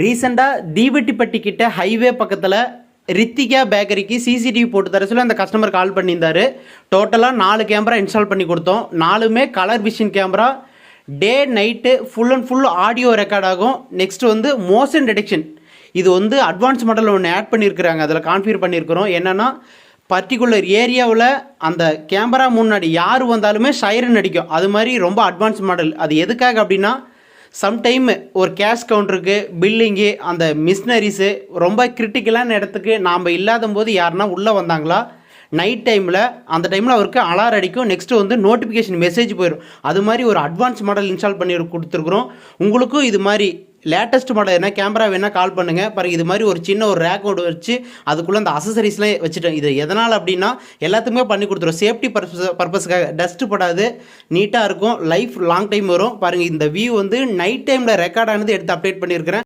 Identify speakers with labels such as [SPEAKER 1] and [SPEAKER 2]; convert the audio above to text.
[SPEAKER 1] ரீசெண்டாக தீவெட்டிப்பட்டி கிட்ட ஹைவே பக்கத்தில் ரித்திகா பேக்கரிக்கு சிசிடிவி போட்டு தர சொல்லி அந்த கஸ்டமர் கால் பண்ணியிருந்தார். டோட்டலாக 4 கேமரா இன்ஸ்டால் பண்ணி கொடுத்தோம். 4மே colour vision camera. Day night full and full audio record ஆகும். நெக்ஸ்ட் வந்து மோஷன் டிடெக்ஷன். இது வந்து அட்வான்ஸ் மாடல் ஒன்று ஆட் பண்ணியிருக்கிறாங்க. அதில் கான்ஃபிகர் பண்ணியிருக்கிறோம். என்னென்னா பர்டிகுலர் ஏரியாவில் அந்த கேமரா முன்னாடி யார் வந்தாலுமே சைரன் அடிக்கும். அது மாதிரி ரொம்ப அட்வான்ஸ் மாடல். அது எதுக்காக அப்படின்னா சம்டைம் ஒரு கேஷ் கவுண்டருக்கு பில்லிங்கு அந்த மிஷினரிஸு ரொம்ப கிரிட்டிக்கலான இடத்துக்கு நாம் இல்லாத போது யாருன்னா உள்ளே வந்தாங்களா நைட் டைமில் அந்த டைமில் அவருக்கு அலாரம் அடிக்கும். நெக்ஸ்ட்டு வந்து நோட்டிஃபிகேஷன் மெசேஜ் போயிடும். அது மாதிரி ஒரு அட்வான்ஸ் மாடல் இன்ஸ்டால் பண்ணி கொடுத்துருக்குறோம். உங்களுக்கும் இது மாதிரி லேட்டஸ்ட் மாடல் என்ன கேமரா வேணால் கால் பண்ணுங்கள். பாருங்கள், இது மாதிரி ஒரு சின்ன ஒரு ரேக் ஓடு வச்சு அதுக்குள்ளே அந்த அசசரிஸ்லாம் வச்சுட்டோம். இது எதனால் அப்படின்னா எல்லாத்துக்குமே பண்ணி கொடுத்துருவோம். சேஃப்டி பர்பஸுக்காக டஸ்ட்டு படாது, நீட்டாக இருக்கும், லைஃப் லாங் டைம் வரும். பாருங்கள், இந்த வியூ வந்து நைட் டைமில் ரெக்கார்ட் ஆனது எடுத்து அப்டேட் பண்ணியிருக்கிறேன்.